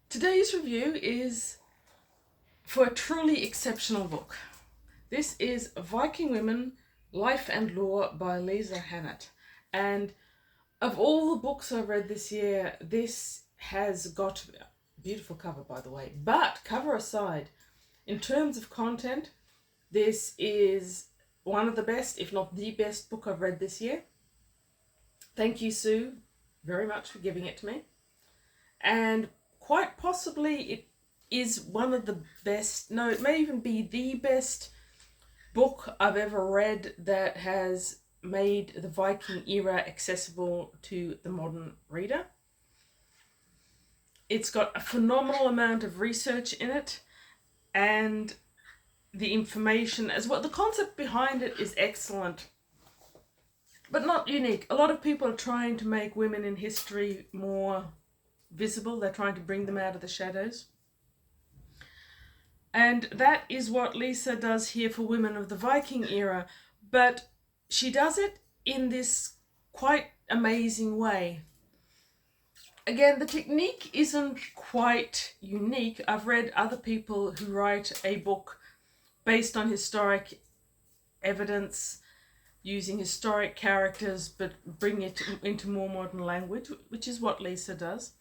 Today's review is for a truly exceptional book. This is Viking Women, Life and Law by Lisa Hannett. And of all the books I've read this year, this has got a beautiful cover, by the way. But cover aside, in terms of content, this is one of the best, if not the best book I've read this year. Thank you, Sue, very much for giving it to me. And quite possibly it is one of the best, no, it may even be the best book I've ever read that has made the Viking era accessible to the modern reader. It's got a phenomenal amount of research in it, and the information as well. The concept behind it is excellent, but not unique. A lot of people are trying to make women in history more visible. They're trying to bring them out of the shadows. And that is what Lisa does here for women of the Viking era, but she does it in this quite amazing way. Again, the technique isn't quite unique. I've read other people who write a book based on historic evidence, using historic characters, but bring it into more modern language, which is what Lisa does.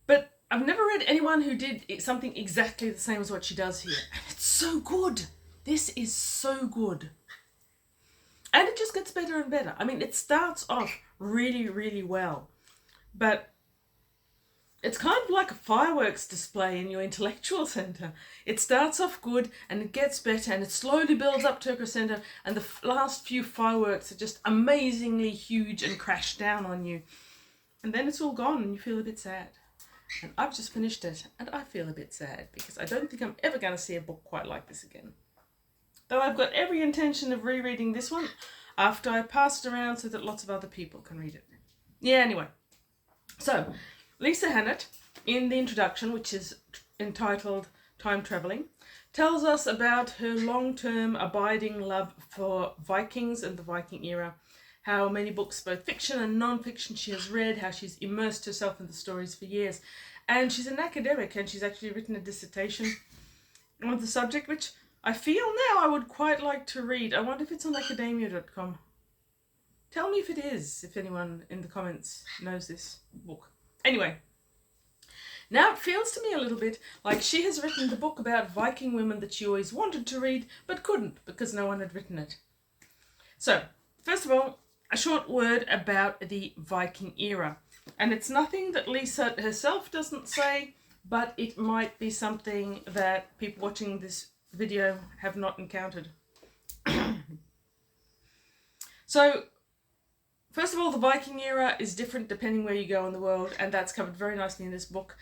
But I've never read anyone who did something exactly the same as what she does here. And it's so good. This is so good. And it just gets better and better. I mean, it starts off really, really well. But it's kind of like a fireworks display in your intellectual center. It starts off good and it gets better and it slowly builds up to a crescendo, and the last few fireworks are just amazingly huge and crash down on you. And then it's all gone and you feel a bit sad. And I've just finished it and I feel a bit sad because I don't think I'm ever going to see a book quite like this again. Though I've got every intention of rereading this one after I pass it around so that lots of other people can read it. Yeah, anyway. So, Lisa Hannett, in the introduction, which is entitled Time Travelling, tells us about her long-term abiding love for Vikings and the Viking era, how many books, both fiction and non-fiction, she has read, how she's immersed herself in the stories for years. And she's an academic, and she's actually written a dissertation on the subject, which I feel now I would quite like to read. I wonder if it's on academia.com. Tell me if it is, if anyone in the comments knows this book. Anyway, now it feels to me a little bit like she has written the book about Viking women that she always wanted to read, but couldn't because no one had written it. So, first of all, a short word about the Viking era. And it's nothing that Lisa herself doesn't say, but it might be something that people watching this video have not encountered. So, first of all, the Viking era is different depending where you go in the world, and that's covered very nicely in this book.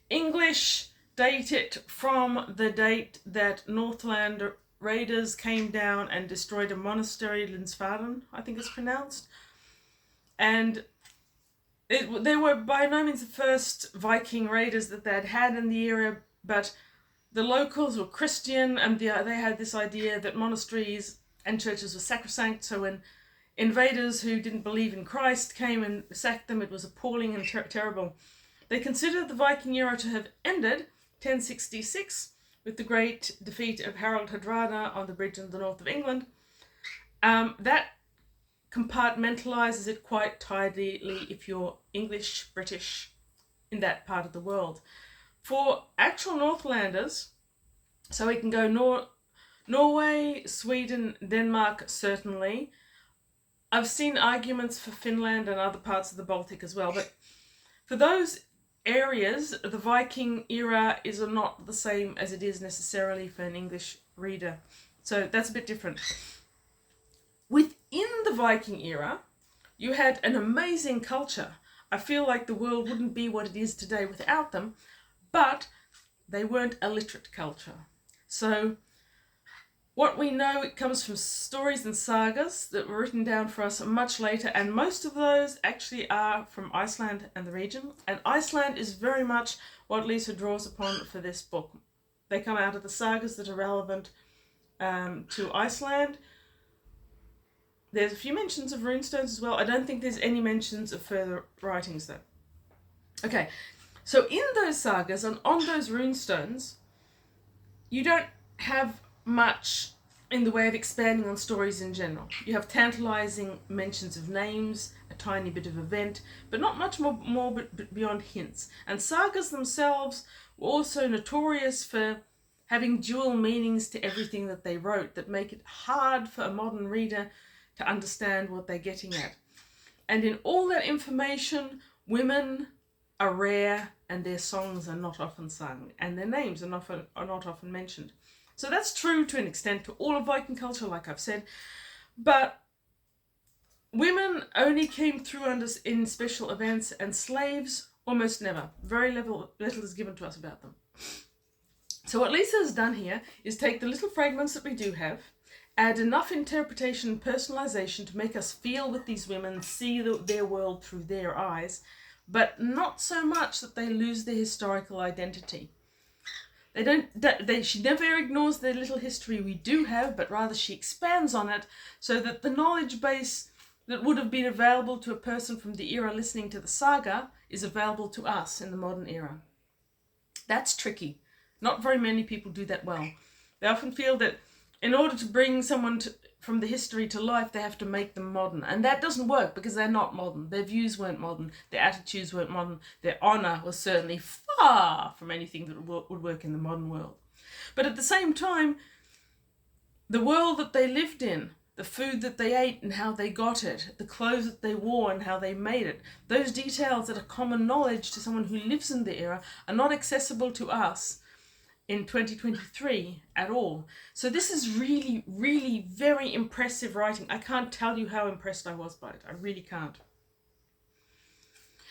English date it from the date that Northland raiders came down and destroyed a monastery, Linsfaden, I think it's pronounced. And they were by no means the first Viking raiders that they had had in the era, but the locals were Christian, and they had this idea that monasteries and churches were sacrosanct, so when invaders who didn't believe in Christ came and sacked them, it was appalling and terrible. They considered the Viking era to have ended 1066 with the great defeat of Harold Hardrada on the bridge in the north of England. That compartmentalizes it quite tidily if you're English, British, in that part of the world. For actual Northlanders, so we can go Norway, Sweden, Denmark, certainly. I've seen arguments for Finland and other parts of the Baltic as well, but for those areas, the Viking era is not the same as it is necessarily for an English reader. So that's a bit different. Within the Viking era, you had an amazing culture. I feel like the world wouldn't be what it is today without them, but they weren't a literate culture. So what we know, it comes from stories and sagas that were written down for us much later, and most of those actually are from Iceland and the region. And Iceland is very much what Lisa draws upon for this book. They come out of the sagas that are relevant to Iceland. There's a few mentions of runestones as well. I don't think there's any mentions of further writings though. Okay, So in those sagas and on those runestones, you don't have much in the way of expanding on stories in general. You have tantalizing mentions of names, a tiny bit of event, but not much more beyond hints. And sagas themselves were also notorious for having dual meanings to everything that they wrote that make it hard for a modern reader to understand what they're getting at. And in all that information, women are rare and their songs are not often sung and their names are not often mentioned. So that's true to an extent to all of Viking culture, like I've said, but women only came through in special events, and slaves almost never. Very little is given to us about them. So what Lisa has done here is take the little fragments that we do have, add enough interpretation and personalization to make us feel with these women, see their world through their eyes, but not so much that they lose their historical identity. She never ignores the little history we do have, but rather she expands on it so that the knowledge base that would have been available to a person from the era listening to the saga is available to us in the modern era. That's tricky. Not very many people do that well. They often feel that in order to bring someone from the history to life, they have to make them modern. And that doesn't work because they're not modern. Their views weren't modern. Their attitudes weren't modern. Their honour was certainly far from anything that would work in the modern world. But at the same time, the world that they lived in, the food that they ate and how they got it, the clothes that they wore and how they made it, those details that are common knowledge to someone who lives in the era are not accessible to us in 2023 at all. So this is really, really very impressive writing. I can't tell you how impressed I was by it. I really can't.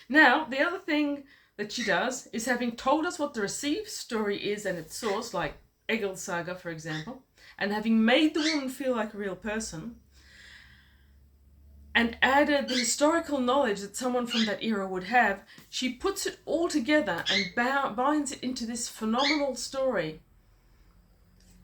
Now, the other thing that she does is, having told us what the received story is and its source, like Egil's saga, for example, and having made the woman feel like a real person, and added the historical knowledge that someone from that era would have, she puts it all together and binds it into this phenomenal story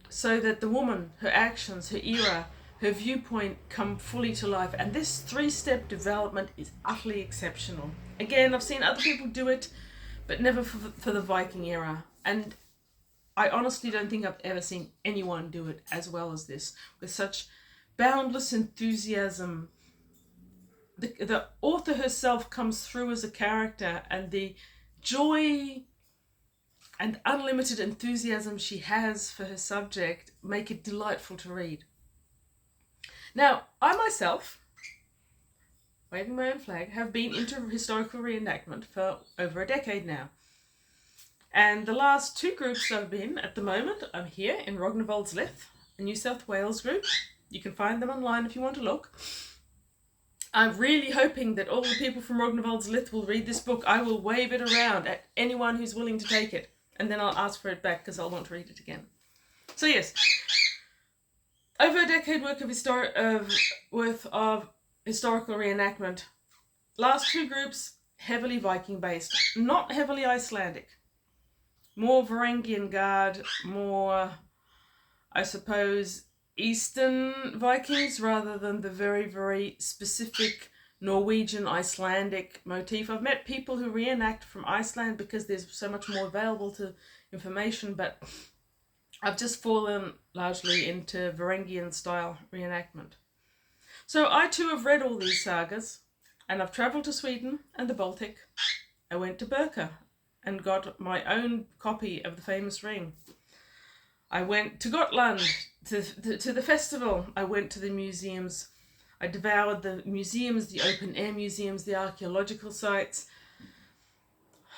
so that the woman, her actions, her era, her viewpoint come fully to life. And this 3-step development is utterly exceptional. Again, I've seen other people do it, but never for the Viking era. And I honestly don't think I've ever seen anyone do it as well as this, with such boundless enthusiasm. The author herself comes through as a character, and the joy and unlimited enthusiasm she has for her subject make it delightful to read. Now, I myself, waving my own flag, have been into historical reenactment for over a decade now. And the last 2 groups I've been at the moment, I'm here in Rognevaldsleth, a New South Wales group. You can find them online if you want to look. I'm really hoping that all the people from Rognevaldsleth will read this book. I will wave it around at anyone who's willing to take it, and then I'll ask for it back because I'll want to read it again. So yes, over a decade worth of historical reenactment. Last 2 groups, heavily Viking based, not heavily Icelandic. More Varangian Guard, more, I suppose, Eastern Vikings rather than the very, very specific Norwegian, Icelandic motif. I've met people who reenact from Iceland because there's so much more available to information, but I've just fallen largely into Varangian style reenactment. So I too have read all these sagas, and I've travelled to Sweden and the Baltic. I went to Birka and got my own copy of the famous ring. I went to Gotland, to the festival. I went to the museums. I devoured the museums, the open air museums, the archaeological sites.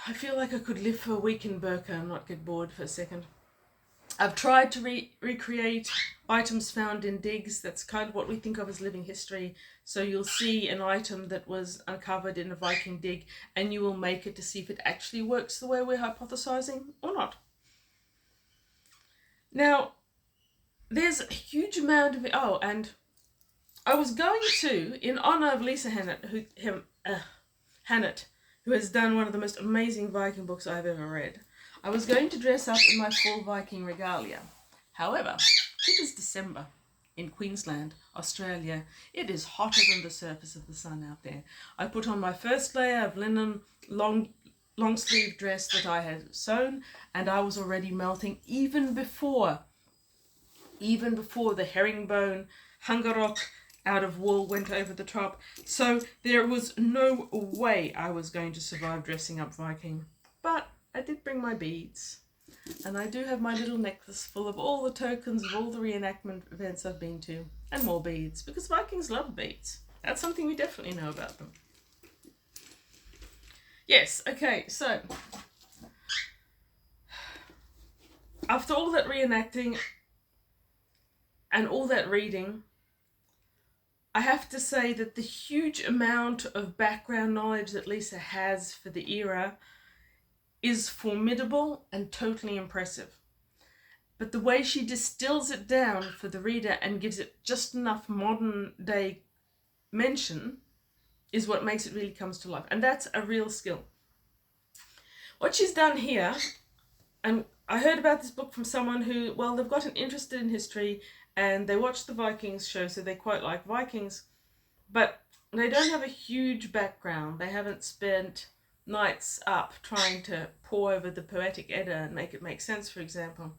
I feel like I could live for a week in Birka and not get bored for a second. I've tried to recreate items found in digs. That's kind of what we think of as living history. So you'll see an item that was uncovered in a Viking dig, and you will make it to see if it actually works the way we're hypothesizing or not. Now, there's a huge amount of... Oh, and I was going to, in honour of Lisa Hannett, who has done one of the most amazing Viking books I've ever read, I was going to dress up in my full Viking regalia. However, it is December in Queensland, Australia. It is hotter than the surface of the sun out there. I put on my first layer of linen, long long sleeve dress that I had sewn, and I was already melting even before the herringbone hungarock out of wool went over the top. So there was no way I was going to survive dressing up Viking. But I did bring my beads. And I do have my little necklace full of all the tokens of all the reenactment events I've been to. And more beads, because Vikings love beads. That's something we definitely know about them. Yes, okay, so after all that reenacting and all that reading, I have to say that the huge amount of background knowledge that Lisa has for the era is formidable and totally impressive. But the way she distills it down for the reader and gives it just enough modern day mention is what makes it really comes to life. And that's a real skill. What she's done here, and I heard about this book from someone who, well, they've gotten interested in history and they watch the Vikings show, so they quite like Vikings, but they don't have a huge background. They haven't spent nights up trying to pore over the Poetic Edda and make it make sense, for example.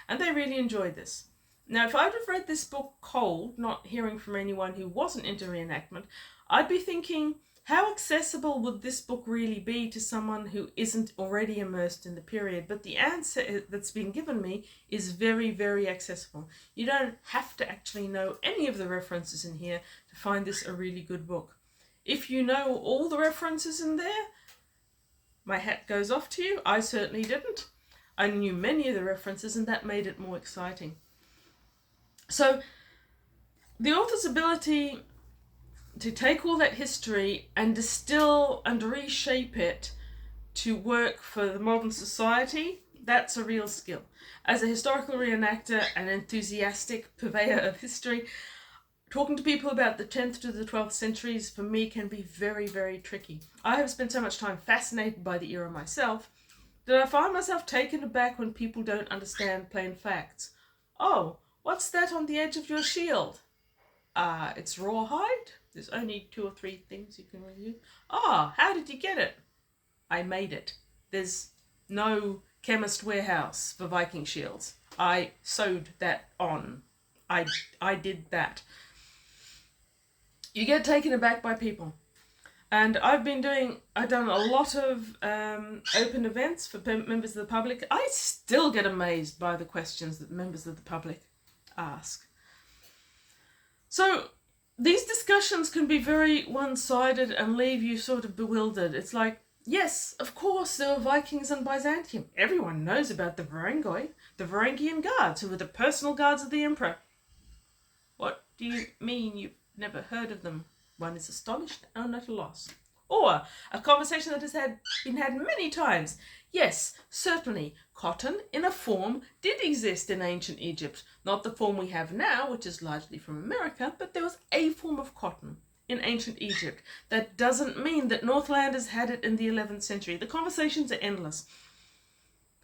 And they really enjoyed this. Now, if I'd have read this book cold, not hearing from anyone who wasn't into reenactment, I'd be thinking, how accessible would this book really be to someone who isn't already immersed in the period? But the answer that's been given me is very, very accessible. You don't have to actually know any of the references in here to find this a really good book. If you know all the references in there, my hat goes off to you. I certainly didn't. I knew many of the references, and that made it more exciting. So the author's ability to take all that history and distill and reshape it to work for the modern society, that's a real skill. As a historical reenactor and enthusiastic purveyor of history, talking to people about the 10th to the 12th centuries for me can be very, very tricky. I have spent so much time fascinated by the era myself that I find myself taken aback when people don't understand plain facts. Oh, what's that on the edge of your shield? It's rawhide? There's only 2 or 3 things you can really use. How did you get it? I made it. There's no chemist warehouse for Viking shields. I sewed that on. I did that. You get taken aback by people. And I've done a lot of open events for members of the public. I still get amazed by the questions that members of the public ask. So these discussions can be very one-sided and leave you sort of bewildered. It's like, yes, of course, there were Vikings and Byzantium. Everyone knows about the Varangoi, the Varangian guards, who were the personal guards of the emperor. What do you mean you've never heard of them? One is astonished and at a loss. Or a conversation that has been had many times. Yes, certainly, cotton in a form did exist in ancient Egypt. Not the form we have now, which is largely from America, but there was a form of cotton in ancient Egypt. That doesn't mean that Northlanders had it in the 11th century. The conversations are endless.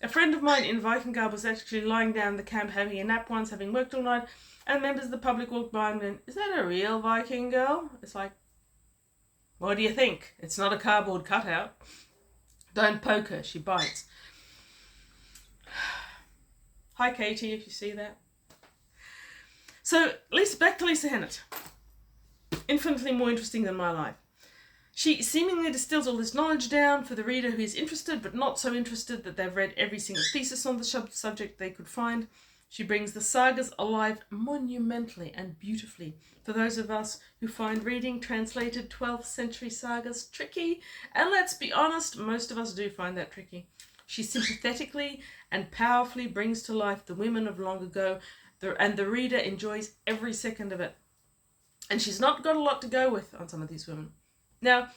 A friend of mine in Viking garb was actually lying down in the camp having a nap once, having worked all night, and members of the public walked by and went, "Is that a real Viking girl?" It's like, what do you think? It's not a cardboard cutout. Don't poke her, she bites. Hi Katie, if you see that. So back to Lisa Hannett. Infinitely more interesting than my life. She seemingly distills all this knowledge down for the reader who is interested but not so interested that they've read every single thesis on the subject they could find. She brings the sagas alive monumentally and beautifully for those of us who find reading translated 12th century sagas tricky, and let's be honest, most of us do find that tricky. She sympathetically and powerfully brings to life the women of long ago, and the reader enjoys every second of it. And she's not got a lot to go with on some of these women. Now,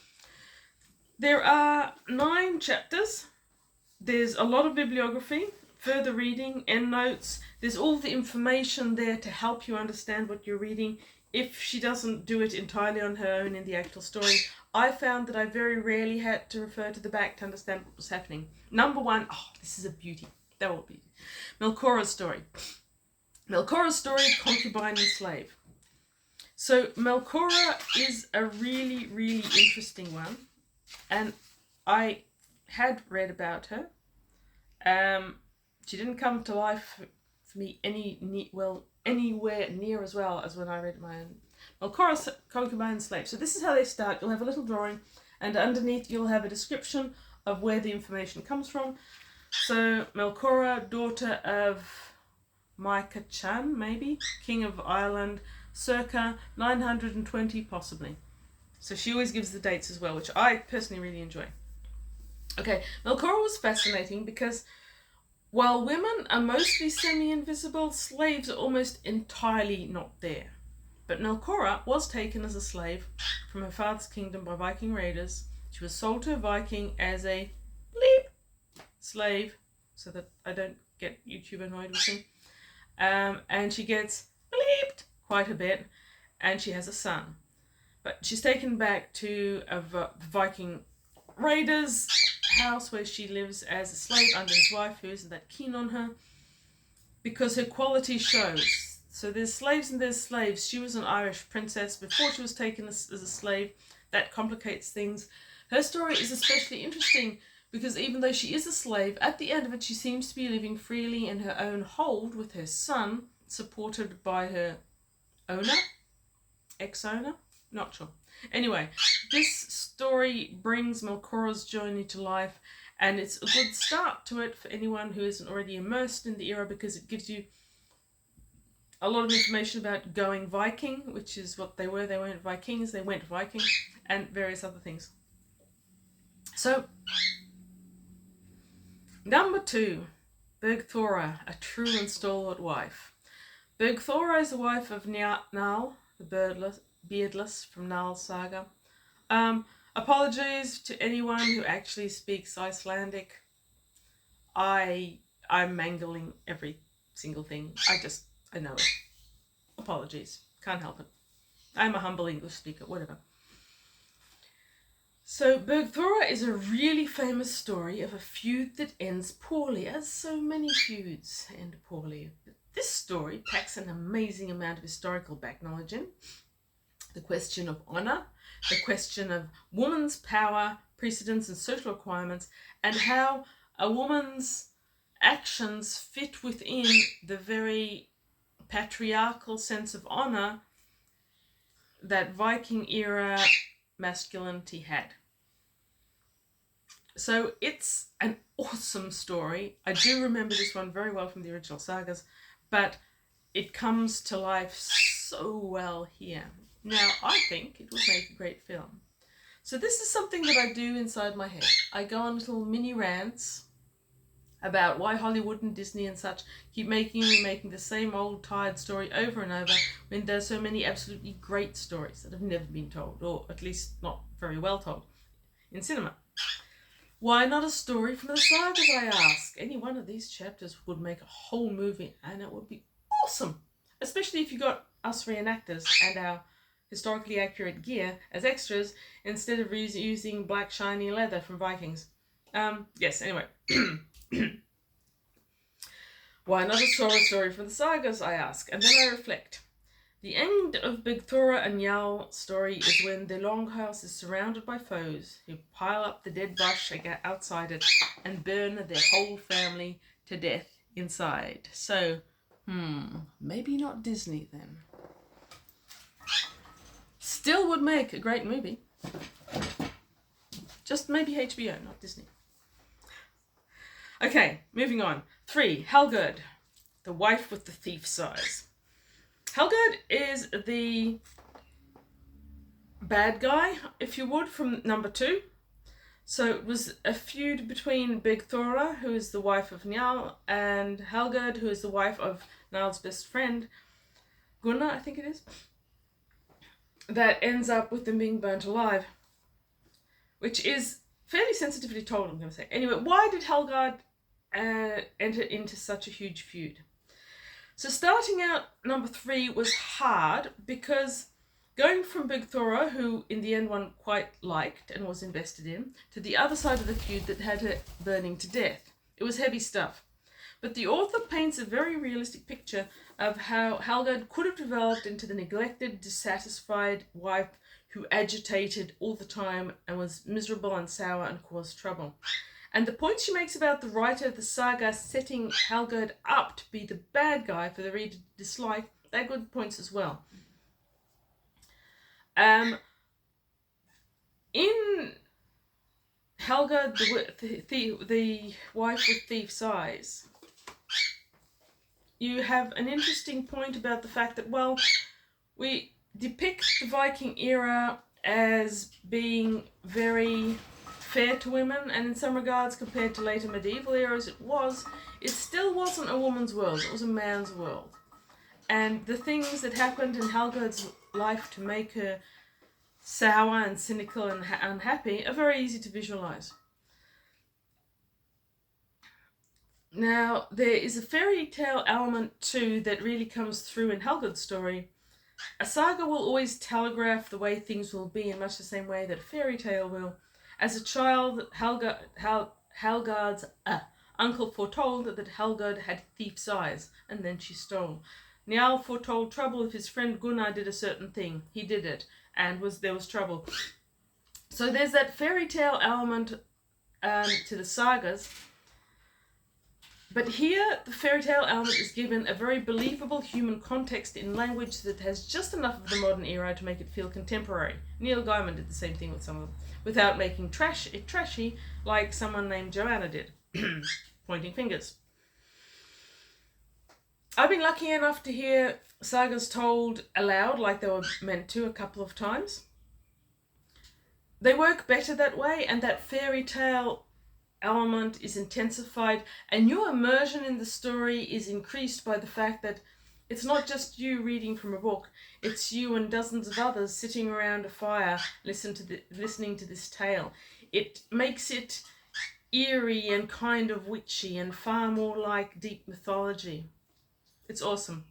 there are 9 chapters. There's a lot of bibliography, further reading, endnotes. There's all the information there to help you understand what you're reading if she doesn't do it entirely on her own in the actual story. I found that I very rarely had to refer to the back to understand what was happening. Number 1, this is a beauty. That will be Melchora's story. Melchora's story, concubine and slave. So Melchora is a really, really interesting one, and I had read about her. She didn't come to life for me anywhere near as well as when I read my own. Melchora Concubine Slave. So this is how they start. You'll have a little drawing, and underneath you'll have a description of where the information comes from. So Melchora, daughter of Micah Chan, maybe, King of Ireland, circa 920 possibly. So she always gives the dates as well, which I personally really enjoy. Okay, Melchora was fascinating because while women are mostly semi-invisible, slaves are almost entirely not there. But Melchora was taken as a slave from her father's kingdom by Viking raiders. She was sold to a Viking as a bleep slave, so that I don't get YouTube annoyed with me. And she gets bleeped quite a bit, and she has a son. But she's taken back to a Viking raider's house where she lives as a slave under his wife, who isn't that keen on her, because her quality shows. So there's slaves and there's slaves. She was an Irish princess before she was taken as a slave. That complicates things. Her story is especially interesting because even though she is a slave, at the end of it she seems to be living freely in her own hold with her son, supported by her owner, ex-owner, not sure. Anyway, this story brings Melchora's journey to life, and it's a good start to it for anyone who isn't already immersed in the era, because it gives you a lot of information about going Viking, which is what they were. They weren't Vikings, they went Viking, and various other things. So, number 2, Bergthora, a true and stalwart wife. Bergthora is the wife of Njal, the beardless from Njal saga. Apologies to anyone who actually speaks Icelandic. I'm mangling every single thing. I know it. Apologies. Can't help it. I'm a humble English speaker, whatever. So Bergthora is a really famous story of a feud that ends poorly, as so many feuds end poorly. This story packs an amazing amount of historical back knowledge in. The question of honour, the question of woman's power, precedence and social requirements, and how a woman's actions fit within the very patriarchal sense of honour that Viking era masculinity had. So it's an awesome story. I do remember this one very well from the original sagas, but it comes to life so well here. Now, I think it would make a great film. So this is something that I do inside my head. I go on little mini rants about why Hollywood and Disney and such keep making the same old tired story over and over when there's so many absolutely great stories that have never been told, or at least not very well told, in cinema. Why not a story from the sagas, I ask? Any one of these chapters would make a whole movie, and it would be awesome. Especially if you got us reenactors and our historically accurate gear as extras instead of using black shiny leather from Vikings. Yes, anyway. Why not a story from the sagas, I ask, and then I reflect. The end of Bergthora and Njal story is when the longhouse is surrounded by foes who pile up the dead bush outside it and burn their whole family to death inside. So, maybe not Disney then. Still would make a great movie. Just maybe HBO, not Disney. Okay, moving on. 3, Helgerd, the wife with the thief's eyes. Helgerd is the bad guy, if you would, from number 2. So it was a feud between Bergthora, who is the wife of Njal, and Helgerd, who is the wife of Njal's best friend, Gunnar, I think it is, that ends up with them being burnt alive, which is fairly sensitively told, I'm going to say. Anyway, why did Helgerd enter into such a huge feud? So starting out, number 3 was hard because going from Bergthora, who in the end one quite liked and was invested in, to the other side of the feud that had her burning to death. It was heavy stuff. But the author paints a very realistic picture of how Helgerd could have developed into the neglected, dissatisfied wife who agitated all the time and was miserable and sour and caused trouble. And the points she makes about the writer of the saga setting Helgerd up to be the bad guy for the reader to dislike, they're good points as well. In Helgerd, the wife with thief's eyes, you have an interesting point about the fact that, well, we depict the Viking era as being very fair to women, and in some regards, compared to later medieval eras, it still wasn't a woman's world, it was a man's world. And the things that happened in Helgerd's life to make her sour and cynical and unhappy are very easy to visualize. Now, there is a fairy tale element too that really comes through in Helgerd's story. A saga will always telegraph the way things will be in much the same way that a fairy tale will. As a child, Helgerd's uncle foretold that Helgerd had thief's eyes, and then she stole. Niall foretold trouble if his friend Gunnar did a certain thing. He did it, and there was trouble. So there's that fairy tale element to the sagas. But here, the fairy tale element is given a very believable human context in language that has just enough of the modern era to make it feel contemporary. Neil Gaiman did the same thing with some of them, without making it trashy like someone named Joanna did. Pointing fingers. I've been lucky enough to hear sagas told aloud like they were meant to a couple of times. They work better that way, and that fairy tale element is intensified, and your immersion in the story is increased by the fact that it's not just you reading from a book, it's you and dozens of others sitting around a fire listening to this tale. It makes it eerie and kind of witchy and far more like deep mythology. It's awesome.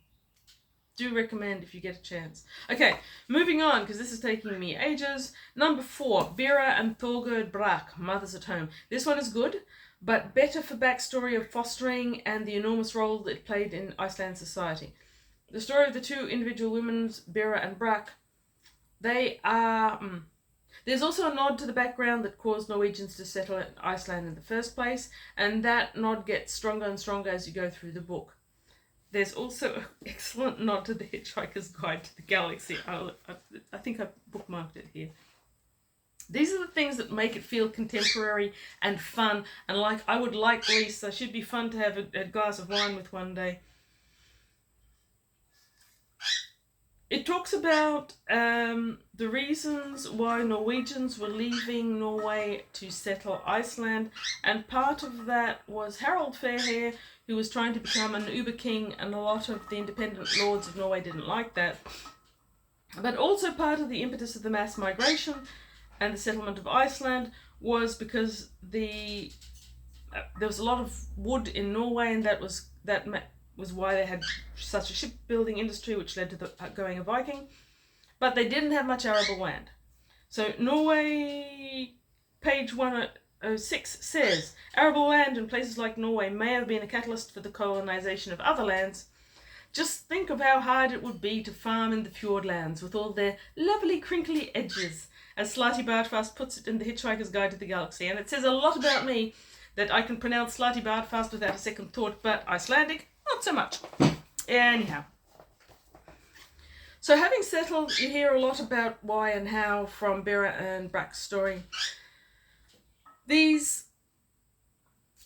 Do recommend if you get a chance. Okay, moving on, because this is taking me ages. Number 4, Vera and Thorgerd Brak, Mothers at Home. This one is good, but better for backstory of fostering and the enormous role it played in Iceland society. The story of the two individual women, Vera and Brak, they are... There's also a nod to the background that caused Norwegians to settle in Iceland in the first place, and that nod gets stronger and stronger as you go through the book. There's also an excellent nod to the Hitchhiker's Guide to the Galaxy. I think I bookmarked it here. These are the things that make it feel contemporary and fun, and like I would like Lisa. Should be fun to have a glass of wine with one day. It talks about the reasons why Norwegians were leaving Norway to settle Iceland, and part of that was Harald Fairhair, who was trying to become an Uber king, and a lot of the independent lords of Norway didn't like that. But also part of the impetus of the mass migration and the settlement of Iceland was because there was a lot of wood in Norway, and that was why they had such a shipbuilding industry, which led to the going of Viking. But they didn't have much arable land. So Norway, page 106 says, arable land in places like Norway may have been a catalyst for the colonization of other lands. Just think of how hard it would be to farm in the fjordlands with all their lovely crinkly edges, as Slati Bardfast puts it in the Hitchhiker's Guide to the Galaxy. And it says a lot about me that I can pronounce Slati Bardfast without a second thought, but Icelandic, not so much. Anyhow. So having settled, you hear a lot about why and how from Bera and Brak's story. These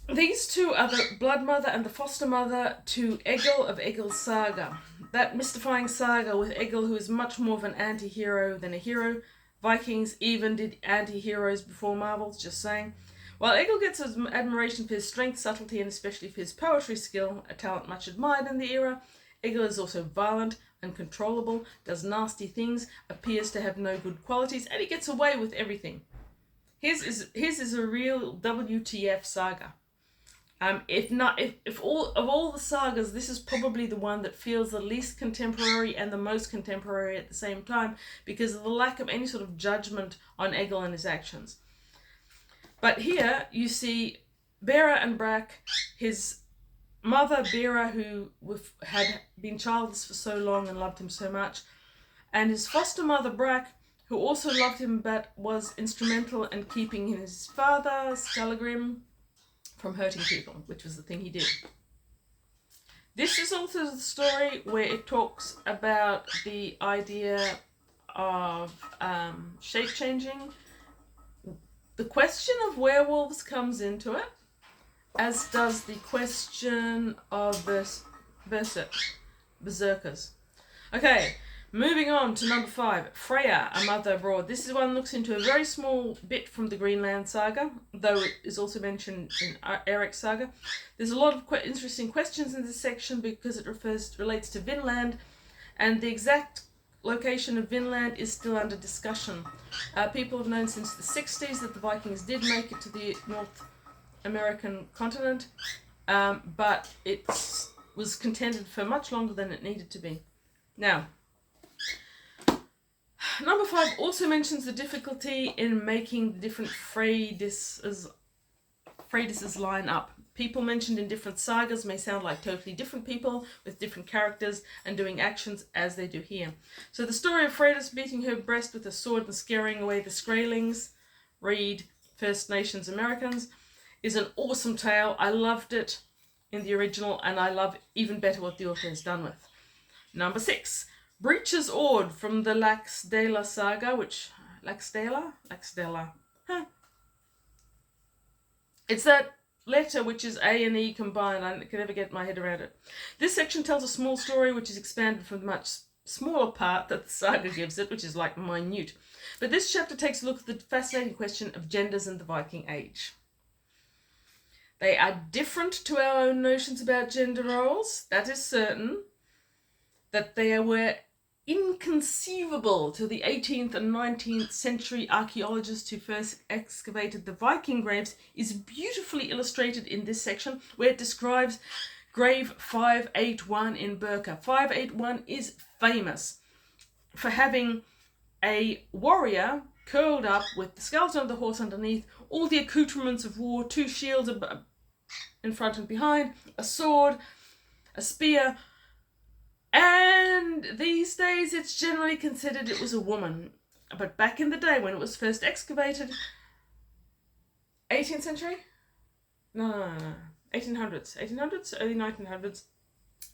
two are the blood mother and the foster mother to Egil of Egil's saga. That mystifying saga with Egil, who is much more of an anti-hero than a hero. Vikings even did anti-heroes before Marvels, just saying. While Egil gets his admiration for his strength, subtlety, and especially for his poetry skill, a talent much admired in the era, Egil is also violent, uncontrollable, does nasty things, appears to have no good qualities, and he gets away with everything. His is a real WTF saga. If all the sagas, this is probably the one that feels the least contemporary and the most contemporary at the same time, because of the lack of any sort of judgment on Egil and his actions. But here you see Bera and Brak, his mother Bera, who had been childless for so long and loved him so much, and his foster mother Brak, who also loved him but was instrumental in keeping his father, Skallagrim, from hurting people, which was the thing he did. This is also the story where it talks about the idea of shape changing. The question of werewolves comes into it, as does the question of berserkers. Okay, moving on to number 5, Freya, a mother abroad. This is one that looks into a very small bit from the Greenland saga, though it is also mentioned in Eric's saga. There's a lot of interesting questions in this section because it relates to Vinland, and the exact location of Vinland is still under discussion. People have known since the 60s that the Vikings did make it to the North American continent, but it was contended for much longer than it needed to be. Now, number 5 also mentions the difficulty in making the different Freydises line up. People mentioned in different sagas may sound like totally different people with different characters and doing actions as they do here. So the story of Freydis beating her breast with a sword and scaring away the Skraelings, read First Nations Americans, is an awesome tale. I loved it in the original, and I love even better what the author has done with. Number 6, Breach's Ord from the Laxdela saga, which... Laxdela? Huh. It's that letter which is A and E combined. I can never get my head around it. This section tells a small story which is expanded from the much smaller part that the saga gives it, which is like minute. But this chapter takes a look at the fascinating question of genders in the Viking Age. They are different to our own notions about gender roles, that is certain. That they were inconceivable to the 18th and 19th century archaeologists who first excavated the Viking graves is beautifully illustrated in this section, where it describes grave 581 in Birka. 581 is famous for having a warrior curled up with the skeleton of the horse underneath, all the accoutrements of war, 2 shields in front and behind, a sword, a spear, and these days it's generally considered it was a woman. But back in the day when it was first excavated, 18th century? No. 1800s, early 1900s,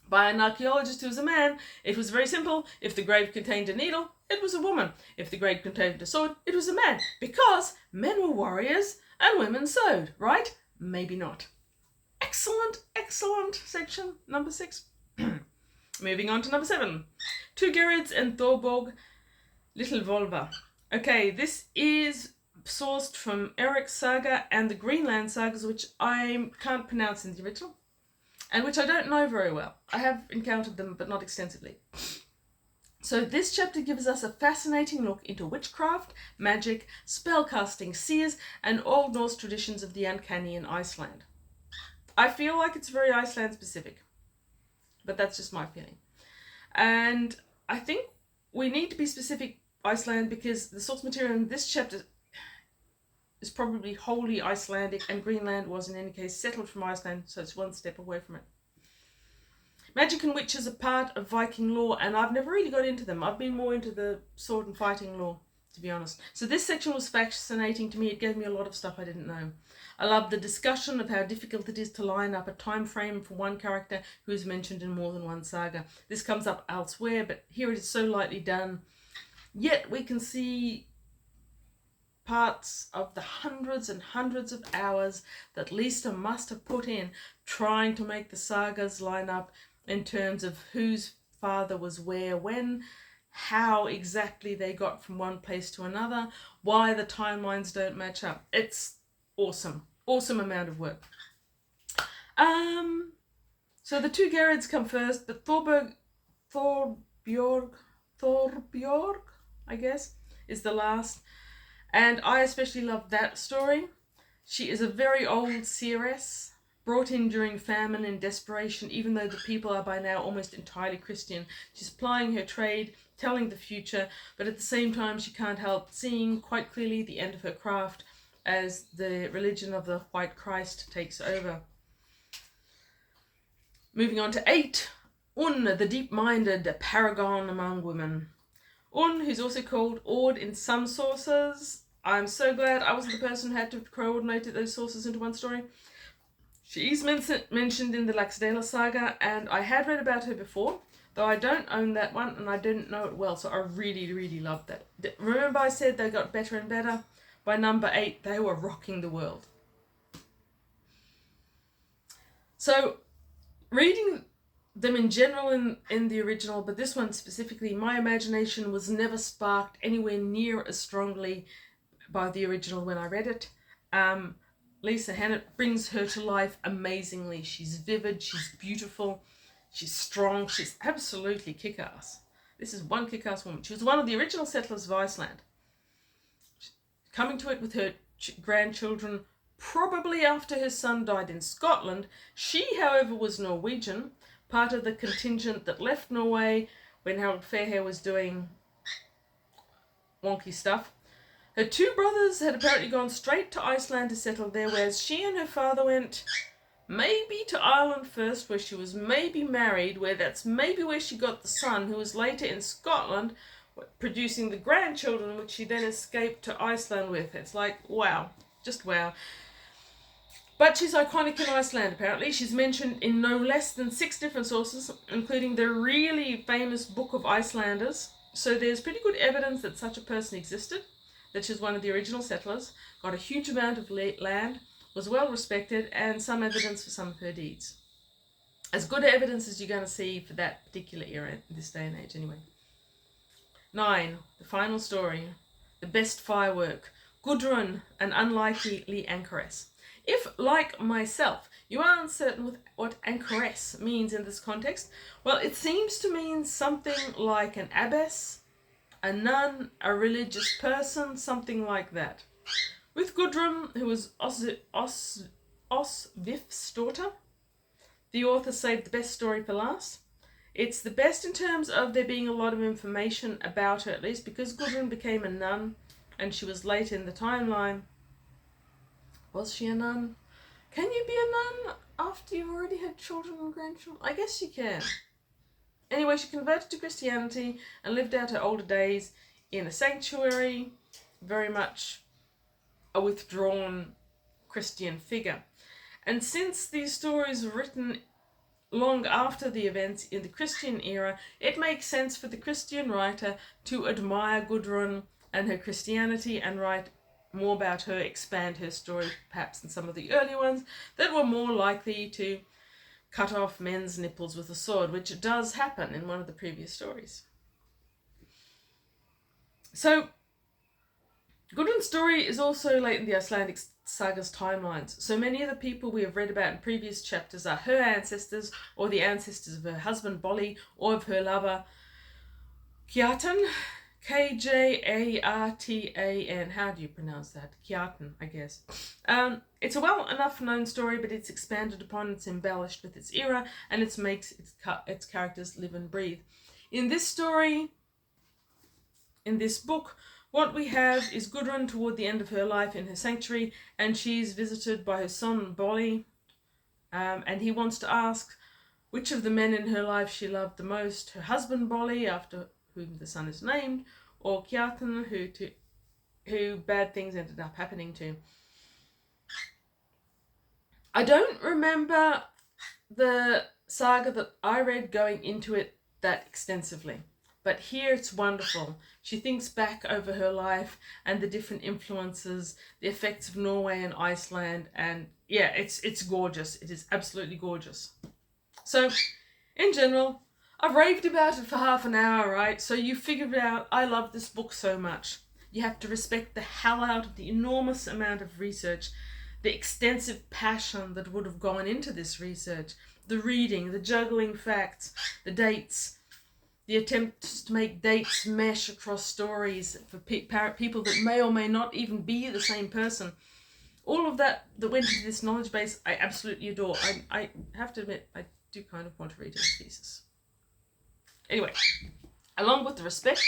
by an archaeologist who was a man, it was very simple. If the grave contained a needle, it was a woman. If the grave contained a sword, it was a man. Because men were warriors and women sewed, right? Maybe not. Excellent section, number 6. Moving on to number 7. Two Gerids and Thorborg, Little Volva. Okay, this is sourced from Eric's saga and the Greenland sagas, which I can't pronounce in the original, and which I don't know very well. I have encountered them, but not extensively. So this chapter gives us a fascinating look into witchcraft, magic, spellcasting, seers, and Old Norse traditions of the uncanny in Iceland. I feel like it's very Iceland specific, but that's just my feeling. And I think we need to be specific Iceland because the source material in this chapter is probably wholly Icelandic, and Greenland was in any case settled from Iceland, so it's one step away from it. Magic and witches are part of Viking lore, and I've never really got into them. I've been more into the sword and fighting lore, to be honest. So this section was fascinating to me. It gave me a lot of stuff I didn't know. I love the discussion of how difficult it is to line up a time frame for one character who is mentioned in more than one saga. This comes up elsewhere, but here it is so lightly done. Yet we can see parts of the hundreds and hundreds of hours that Lisa must have put in trying to make the sagas line up in terms of whose father was where, when, how exactly they got from one place to another, why the timelines don't match up. It's awesome amount of work. So the two Gerids come first, but Thorbjorg, I guess, is the last. And I especially love that story. She is a very old seeress, brought in during famine and desperation, even though the people are by now almost entirely Christian. She's plying her trade, telling the future, but at the same time she can't help seeing quite clearly the end of her craft as the religion of the White Christ takes over. Moving on to 8, Un, the deep-minded paragon among women. Un, who's also called Ord in some sources. I'm so glad I wasn't the person who had to coordinate those sources into one story. She is mentioned in the Laxdela saga, and I had read about her before, though I don't own that one and I didn't know it well, so I really, really loved that. Remember I said they got better and better? By number 8, they were rocking the world. So, reading them in general in the original, but this one specifically, my imagination was never sparked anywhere near as strongly by the original when I read it. Lisa Hannett brings her to life amazingly. She's vivid, she's beautiful, she's strong, she's absolutely kick-ass. This is one kick-ass woman. She was one of the original settlers of Iceland. Coming to it with her grandchildren, probably after her son died in Scotland. She, however, was Norwegian, part of the contingent that left Norway when Harold Fairhair was doing wonky stuff. Her 2 brothers had apparently gone straight to Iceland to settle there, whereas she and her father went maybe to Ireland first, where she was maybe married, that's maybe where she got the son, who was later in Scotland, producing the grandchildren, which she then escaped to Iceland with. It's like, wow, just wow. But she's iconic in Iceland, apparently. She's mentioned in no less than 6 different sources, including the really famous Book of Icelanders. So there's pretty good evidence that such a person existed, that she's one of the original settlers, got a huge amount of land, was well respected, and some evidence for some of her deeds. As good evidence as you're going to see for that particular era in this day and age, anyway. 9. The final story. The best firework. Gudrun, an unlikely anchoress. If, like myself, you are uncertain with what anchoress means in this context, well, it seems to mean something like an abbess, a nun, a religious person, something like that. With Gudrun, who was Osvif's daughter, the author saved the best story for last. It's the best in terms of there being a lot of information about her, at least, because Gudrun became a nun, and she was late in the timeline. Was she a nun? Can you be a nun after you've already had children and grandchildren? I guess you can. Anyway, she converted to Christianity and lived out her older days in a sanctuary, very much a withdrawn Christian figure. And since these stories were written long after the events in the Christian era, it makes sense for the Christian writer to admire Gudrun and her Christianity and write more about her, expand her story perhaps than some of the early ones that were more likely to cut off men's nipples with a sword, which does happen in one of the previous stories. So, Gudrun's story is also late in the Icelandic saga's timelines. So many of the people we have read about in previous chapters are her ancestors, or the ancestors of her husband Bolli, or of her lover Kjartan. Kjartan. How do you pronounce that? Kjartan, I guess. It's a well enough known story, but it's expanded upon, it's embellished with its era, and it makes its characters live and breathe. In this story, in this book, what we have is Gudrun toward the end of her life in her sanctuary, and she's visited by her son Bolli, and he wants to ask which of the men in her life she loved the most, her husband Bolli, after whom the son is named, or Kjartan, who bad things ended up happening to. I don't remember the saga that I read going into it that extensively, but here it's wonderful. She thinks back over her life and the different influences, the effects of Norway and Iceland, and yeah, it's gorgeous. It is absolutely gorgeous. So, in general, I've raved about it for half an hour, right? So you figured out I love this book so much. You have to respect the hell out of the enormous amount of research, the extensive passion that would have gone into this research, the reading, the juggling facts, the dates, the attempts to make dates mesh across stories for people that may or may not even be the same person. All of that went into this knowledge base, I absolutely adore. I have to admit, I do kind of want to read his thesis. Anyway, along with the respect,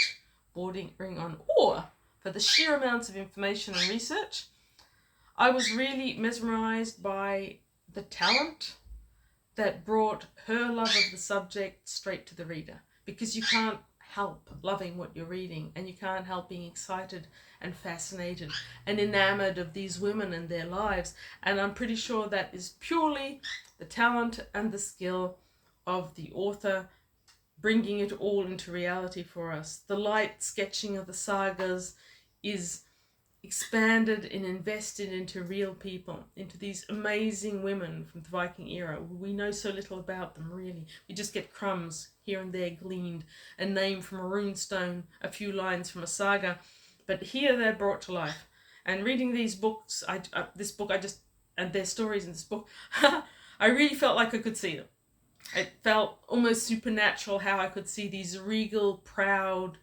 bordering on awe for the sheer amounts of information and research, I was really mesmerised by the talent that brought her love of the subject straight to the reader. Because you can't help loving what you're reading, and you can't help being excited and fascinated and enamored of these women and their lives. And I'm pretty sure that is purely the talent and the skill of the author bringing it all into reality for us. The light sketching of the sagas is expanded and invested into real people, into these amazing women from the Viking era. We know so little about them, really. We just get crumbs here and there gleaned, a name from a runestone, a few lines from a saga, but here they're brought to life. And reading these books, and their stories in this book, I really felt like I could see them. It felt almost supernatural how I could see these regal, proud,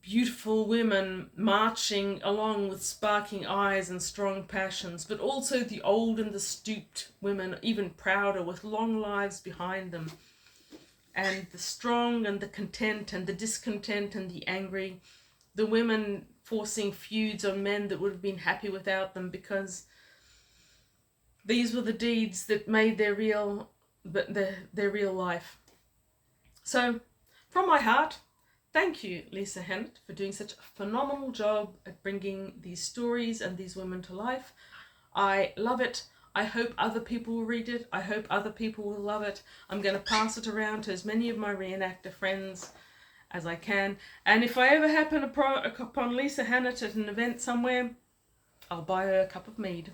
beautiful women marching along with sparkling eyes and strong passions, but also the old and the stooped women, even prouder, with long lives behind them, and the strong and the content and the discontent and the angry, the women forcing feuds on men that would have been happy without them, because these were the deeds that made their real life. So, from my heart, thank you, Lisa Hannett, for doing such a phenomenal job at bringing these stories and these women to life. I love it. I hope other people will read it. I hope other people will love it. I'm going to pass it around to as many of my reenactor friends as I can. And if I ever happen upon Lisa Hannett at an event somewhere, I'll buy her a cup of mead.